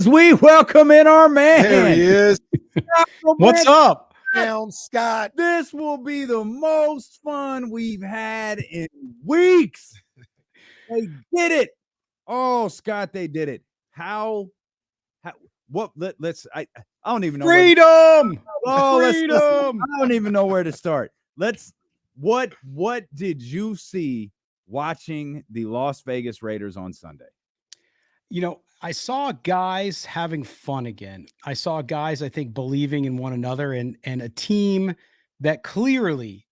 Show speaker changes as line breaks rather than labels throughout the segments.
We welcome in our man.
There he is.
What's up?
Down, Scott.
This will be the most fun we've had in weeks. They did it. Oh, Scott, they did it. How what let's I don't even know.
Freedom.
Freedom. I don't even know where to start. What did you see watching the Las Vegas Raiders on Sunday?
You know, I saw guys having fun again. I saw guys, I think, believing in one another and a team that clearly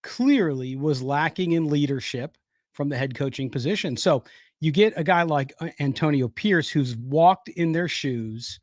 was lacking in leadership from the head coaching position. So you get a guy like Antonio Pierce, who's walked in their shoes,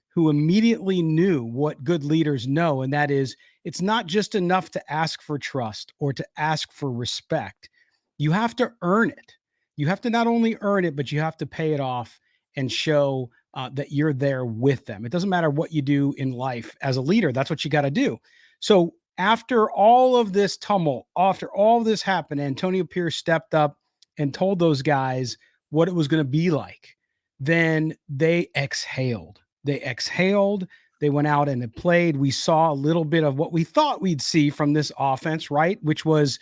who immediately knew what good leaders know. And that is, it's not just enough to ask for trust or to ask for respect. You have to earn it. You have to not only earn it, but you have to pay it off and show that you're there with them. It doesn't matter what you do in life as a leader. That's what you got to do. So after all of this tumult, after all of this happened, Antonio Pierce stepped up and told those guys what it was going to be like. Then they exhaled. They went out and it played. We saw a little bit of what we thought we'd see from this offense, right? Which was,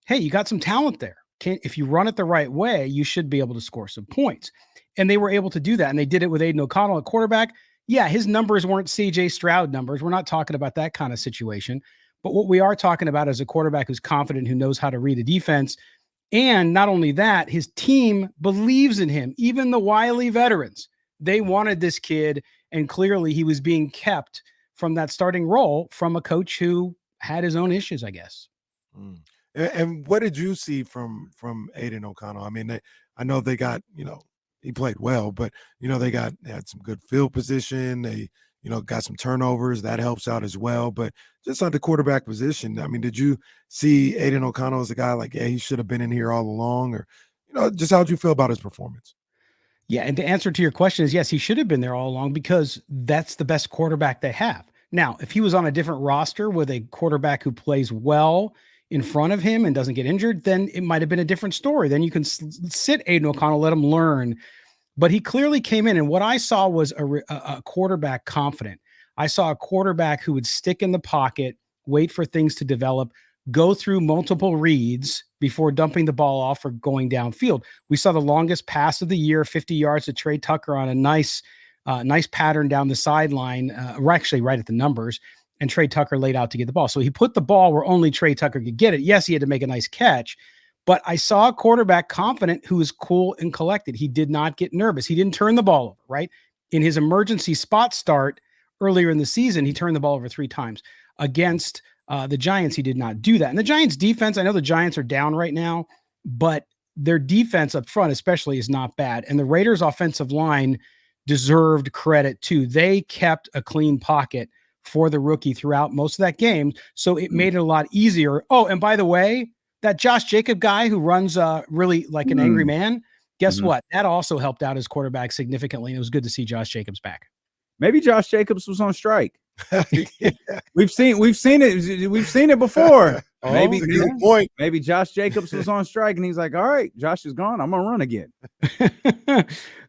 hey, you got some talent there. If you run it the right way, you should be able to score some points. And they were able to do that. And they did it with Aiden O'Connell at quarterback. Yeah, his numbers weren't CJ Stroud numbers. We're not talking about that kind of situation. But what we are talking about is a quarterback who's confident, who knows how to read a defense. And not only that, his team believes in him. Even the wily veterans, they wanted this kid. And clearly he was being kept from that starting role from a coach who had his own issues, I guess.
And what did you see from Aiden O'Connell? I mean, I know they got, he played well, but, they had some good field position. They, got some turnovers. That helps out as well. But just on the quarterback position, I mean, did you see Aiden O'Connell as a guy like, yeah, he should have been in here all along? Or, just how'd you feel about his performance?
Yeah, and the answer to your question is yes, he should have been there all along because that's the best quarterback they have. Now, if he was on a different roster with a quarterback who plays well in front of him and doesn't get injured, then it might have been a different story. Then you can sit Aiden O'Connell, let him learn. But he clearly came in, and what I saw was a quarterback confident. I saw a quarterback who would stick in the pocket, wait for things to develop, go through multiple reads before dumping the ball off or going downfield. We saw the longest pass of the year, 50 yards to Trey Tucker on a nice pattern down the sideline. We're actually right at the numbers, and Trey Tucker laid out to get the ball. So he put the ball where only Trey Tucker could get it. Yes, he had to make a nice catch, but I saw a quarterback confident who was cool and collected. He did not get nervous. He didn't turn the ball over, right? In his emergency spot start earlier in the season, he turned the ball over 3 times. Against the Giants, he did not do that. And the Giants defense, I know the Giants are down right now, but their defense up front especially is not bad. And the Raiders offensive line deserved credit too. They kept a clean pocket for the rookie throughout most of that game. So it made it a lot easier. Oh, and by the way, that Josh Jacob guy who runs really like an angry man, guess what? That also helped out his quarterback significantly. And it was good to see Josh Jacobs back.
Maybe Josh Jacobs was on strike. Yeah. We've seen it before. Maybe Josh Jacobs was on strike and he's like, all right, Josh is gone, I'm gonna run again.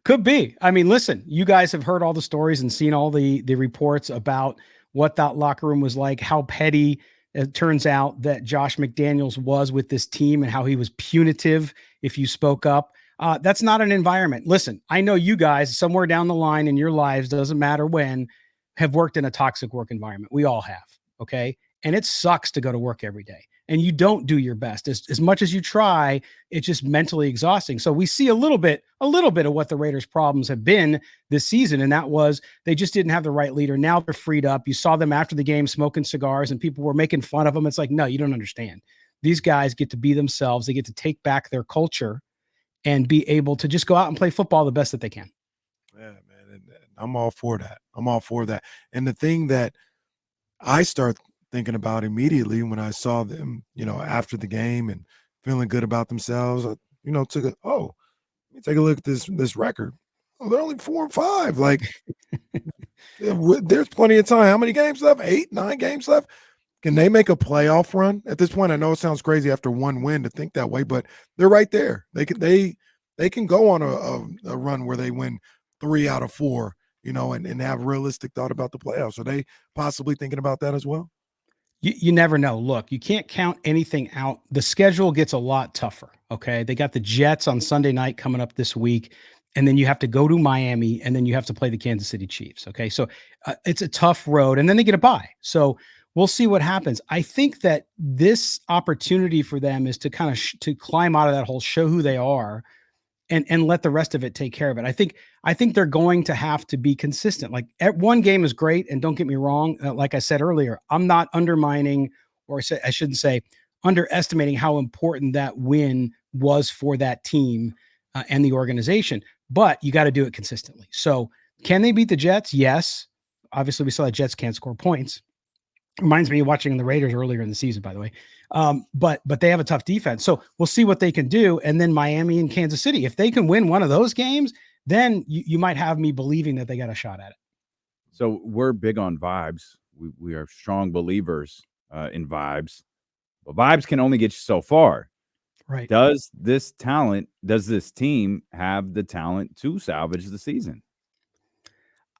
Could be. I mean, listen, you guys have heard all the stories and seen all the reports about what that locker room was like, how petty it turns out that Josh McDaniels was with this team and how he was punitive if you spoke up. That's not an environment. Listen, I know you guys somewhere down the line in your lives, doesn't matter when, have worked in a toxic work environment. We all have. Okay. And it sucks to go to work every day and you don't do your best as much as you try. It's just mentally exhausting. So we see a little bit of what the Raiders' problems have been this season. And that was, they just didn't have the right leader. Now they're freed up. You saw them after the game smoking cigars and people were making fun of them. It's like, no, you don't understand. These guys get to be themselves. They get to take back their culture and be able to just go out and play football the best that they can.
Yeah, man. I'm all for that. And the thing that I start thinking about immediately when I saw them, after the game and feeling good about themselves, let me take a look at this record. Oh, they're only 4-5. Like, there's plenty of time. How many games left? 8, 9 games left. Can they make a playoff run at this point? I know it sounds crazy after one win to think that way, but they're right there. They can go on a run where they win 3 out of 4 and have realistic thought about the playoffs? Are they possibly thinking about that as well?
You never know. Look, you can't count anything out. The schedule gets a lot tougher. Okay. They got the Jets on Sunday night coming up this week. And then you have to go to Miami and then you have to play the Kansas City Chiefs. Okay. So it's a tough road and then they get a bye. So we'll see what happens. I think that this opportunity for them is to kind of to climb out of that hole, show who they are, and let the rest of it take care of it. I think they're going to have to be consistent. Like one game is great, and don't get me wrong. Like I said earlier, I'm not undermining, or I shouldn't say underestimating how important that win was for that team and the organization. But you got to do it consistently. So can they beat the Jets? Yes. Obviously, we saw that Jets can't score points. Reminds me of watching the Raiders earlier in the season, by the way. But they have a tough defense. So we'll see what they can do. And then Miami and Kansas City, if they can win one of those games, then you might have me believing that they got a shot at it.
So we're big on vibes. We are strong believers in vibes. But vibes can only get you so far.
Right.
Does this team have the talent to salvage the season?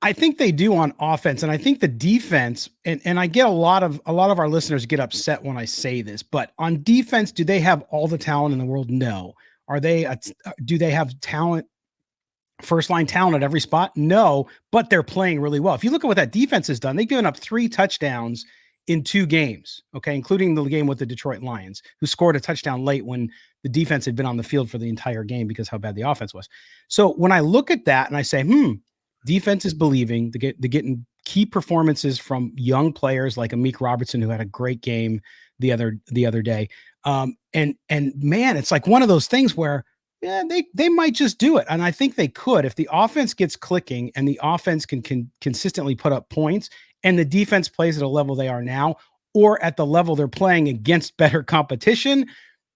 I think they do on offense, and I think the defense, and I get a lot of our listeners get upset when I say this, but on defense, do they have all the talent in the world? No. Do they have talent, first line talent at every spot? No, but they're playing really well. If you look at what that defense has done, they've given up 3 touchdowns in 2 games, okay, including the game with the Detroit Lions, who scored a touchdown late when the defense had been on the field for the entire game because how bad the offense was. So when I look at that and I say, defense is believing. They're getting key performances from young players like Amik Robertson, who had a great game the other day. And man, it's like one of those things where they might just do it. And I think they could if the offense gets clicking and the offense can consistently put up points and the defense plays at a level they are now or at the level they're playing against better competition.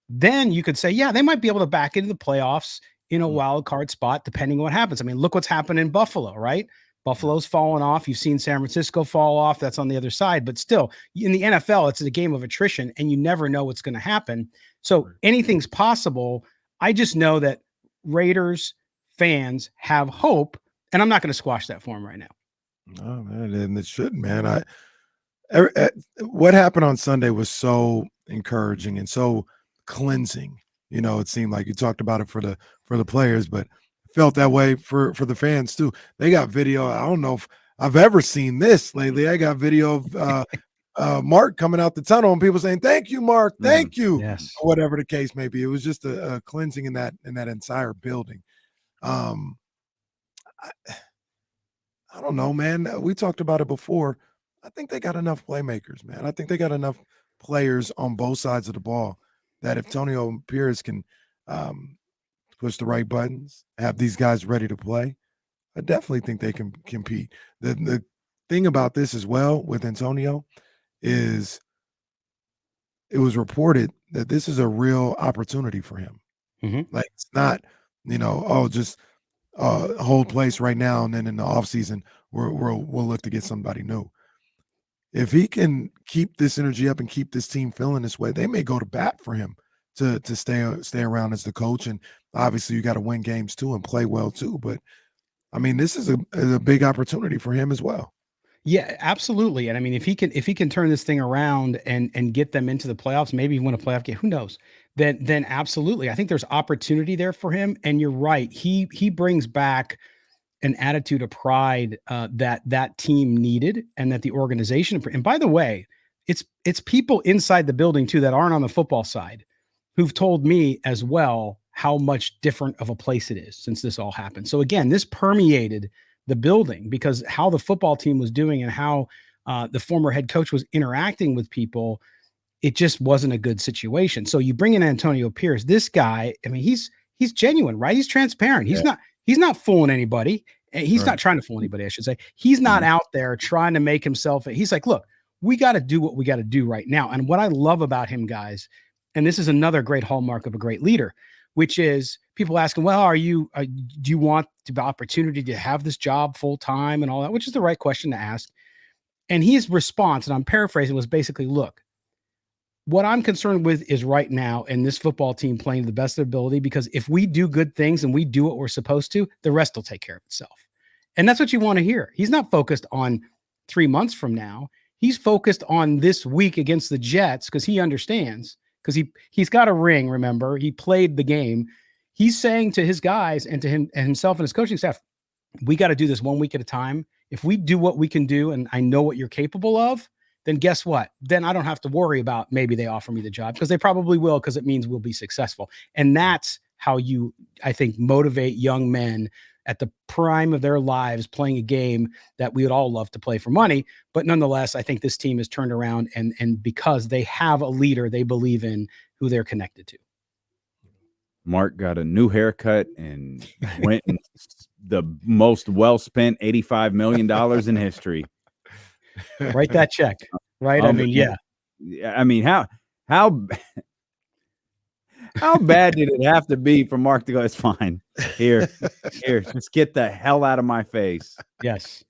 Then you could say, yeah, they might be able to back into the playoffs in a wild card spot, depending on what happens. I mean, look what's happened in Buffalo, right? Buffalo's fallen off. You've seen San Francisco fall off. That's on the other side. But still, in the NFL, it's a game of attrition, and you never know what's going to happen. So anything's possible. I just know that Raiders fans have hope, and I'm not going to squash that for them right now.
Oh, man, and it shouldn't, man. What happened on Sunday was so encouraging and so cleansing. It seemed like you talked about it for the players, but felt that way for the fans too. They got video. I don't know if I've ever seen this lately. I got video of Mark coming out the tunnel and people saying, "Thank you, Mark. Thank you."
Yes.
Or whatever the case may be. It was just a cleansing in that entire building. I don't know, man. We talked about it before. I think they got enough playmakers, man. I think they got enough players on both sides of the ball that if Antonio Pierce can push the right buttons, have these guys ready to play, I definitely think they can compete. The thing about this as well with Antonio is it was reported that this is a real opportunity for him.
Mm-hmm.
Like it's not, just hold place right now and then in the offseason we'll look to get somebody new. If he can keep this energy up and keep this team feeling this way, they may go to bat for him to stay around as the coach. And obviously you got to win games too and play well too. But I mean, this is a big opportunity for him as well.
Yeah, absolutely. And I mean, if he can turn this thing around and get them into the playoffs, maybe win a playoff game, who knows? Then absolutely. I think there's opportunity there for him. And you're right. He brings back an attitude of pride that team needed and that the organization. And by the way, it's people inside the building too that aren't on the football side who've told me as well how much different of a place it is since this all happened. So again, this permeated the building because how the football team was doing and how the former head coach was interacting with people, it just wasn't a good situation. So you bring in Antonio Pierce, this guy, I mean, he's genuine, right? He's transparent. He's not fooling anybody. He's not trying to fool anybody, I should say. He's not out there trying to make himself. He's like, look, we got to do what we got to do right now. And what I love about him, guys, and this is another great hallmark of a great leader, which is people asking, well, do you want the opportunity to have this job full time and all that, which is the right question to ask. And his response, and I'm paraphrasing, was basically, look, what I'm concerned with is right now and this football team playing to the best of their ability, because if we do good things and we do what we're supposed to, the rest will take care of itself. And that's what you want to hear. He's not focused on 3 months from now. He's focused on this week against the Jets because he understands, because he's got a ring, remember? He played the game. He's saying to his guys and to him and himself and his coaching staff, we got to do this 1 week at a time. If we do what we can do and I know what you're capable of, then guess what? Then I don't have to worry about maybe they offer me the job, because they probably will, because it means we'll be successful. And that's how you, I think, motivate young men at the prime of their lives playing a game that we would all love to play for money. But nonetheless, I think this team has turned around, and because they have a leader they believe in who they're connected to.
Mark got a new haircut and went and the most well-spent $85 million in history.
Write that check, right? I mean, yeah.
I mean, how bad did it have to be for Mark to go, it's fine. Here, just get the hell out of my face.
Yes.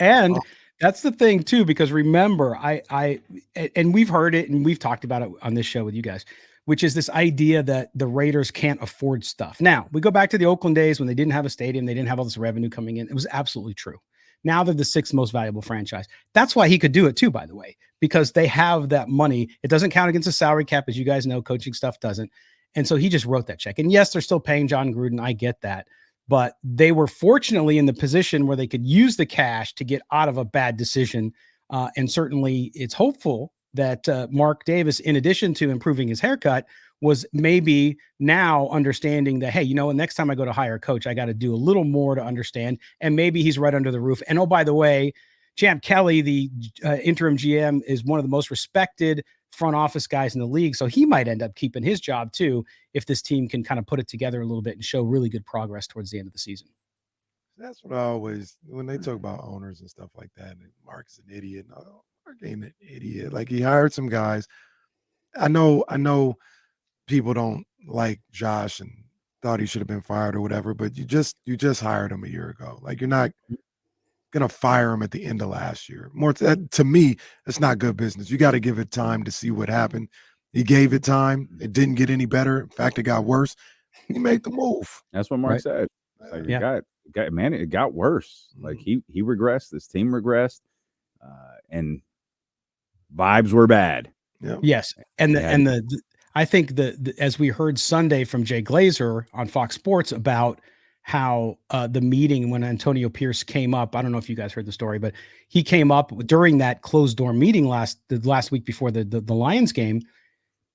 And that's the thing too, because remember, and we've heard it and we've talked about it on this show with you guys, which is this idea that the Raiders can't afford stuff. Now, we go back to the Oakland days when they didn't have a stadium, they didn't have all this revenue coming in. It was absolutely true. Now they're the 6th most valuable franchise. That's why he could do it too, by the way, because they have that money. It doesn't count against the salary cap, as you guys know. Coaching stuff doesn't. And so he just wrote that check. And yes, they're still paying John Gruden. I get that. But they were fortunately in the position where they could use the cash to get out of a bad decision. And certainly it's hopeful that Mark Davis, in addition to improving his haircut, was maybe now understanding that, hey, next time I go to hire a coach, I got to do a little more to understand. And maybe he's right under the roof. And oh, by the way, Champ Kelly, the interim GM, is one of the most respected front office guys in the league. So he might end up keeping his job too, if this team can kind of put it together a little bit and show really good progress towards the end of the season.
That's what I always, when they talk about owners and stuff like that, and Mark's an idiot. No, Mark ain't an idiot. Like, he hired some guys. I know people don't like Josh and thought he should have been fired or whatever, but you just hired him a year ago. Like, you're not gonna fire him at the end of last year. More to me, it's not good business. You got to give it time to see what happened. He gave it time. It didn't get any better. In fact, it got worse. He made the move.
That's what Mark said. Like, it got worse. Like, he regressed. This team regressed, and vibes were bad.
Yeah.
Yes, and I think as we heard Sunday from Jay Glazer on Fox Sports about how the meeting when Antonio Pierce came up, I don't know if you guys heard the story, but he came up during that closed door meeting the last week before the Lions game,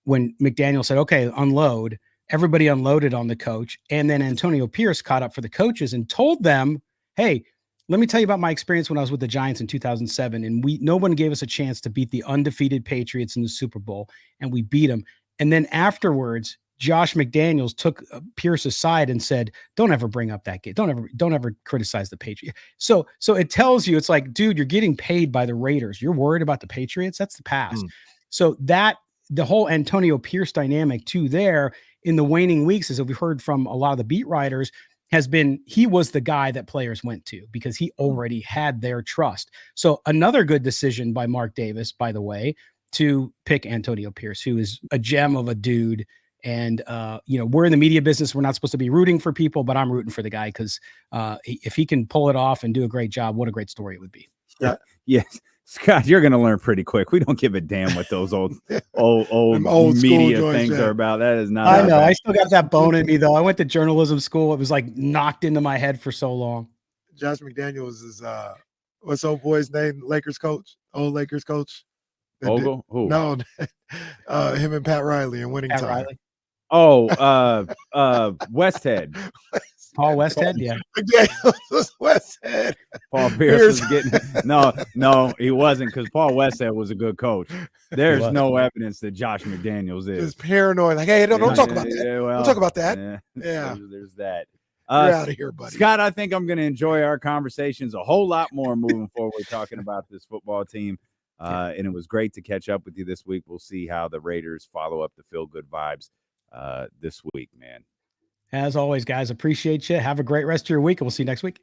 when McDaniel said, okay, unload. Everybody unloaded on the coach. And then Antonio Pierce caught up for the coaches and told them, hey, let me tell you about my experience when I was with the Giants in 2007. And no one gave us a chance to beat the undefeated Patriots in the Super Bowl, and we beat them. And then afterwards, Josh McDaniels took Pierce aside and said, don't ever bring up that game. Don't ever criticize the Patriots. So it tells you, it's like, dude, you're getting paid by the Raiders. You're worried about the Patriots. That's the past. So the whole Antonio Pierce dynamic too there in the waning weeks, as we've heard from a lot of the beat writers, has been, he was the guy that players went to because he already had their trust. So another good decision by Mark Davis, by the way, to pick Antonio Pierce, who is a gem of a dude. And, we're in the media business. We're not supposed to be rooting for people, but I'm rooting for the guy because if he can pull it off and do a great job, what a great story it would be.
Yeah.
Yes. Scott, you're going to learn pretty quick. We don't give a damn what those old media things are about. That is not.
I know. I still got that bone in me, though. I went to journalism school. It was like knocked into my head for so long.
Josh McDaniels is what's old boy's name? Lakers coach, old Lakers coach.
Ogle? Who?
No, him and Pat Riley in winning time.
Riley?
Oh, Westhead.
Paul Westhead, yeah.
Westhead.
Paul Pierce was getting no, he wasn't, because Paul Westhead was a good coach. There's no evidence that Josh McDaniels is.
Just paranoid, like, hey, don't talk about that. Don't talk about that. Yeah.
There's that.
You're out of here, buddy.
Scott, I think I'm going to enjoy our conversations a whole lot more moving forward, talking about this football team. And it was great to catch up with you this week. We'll see how the Raiders follow up the feel good vibes this week, man.
As always, guys, appreciate you. Have a great rest of your week, and we'll see you next week.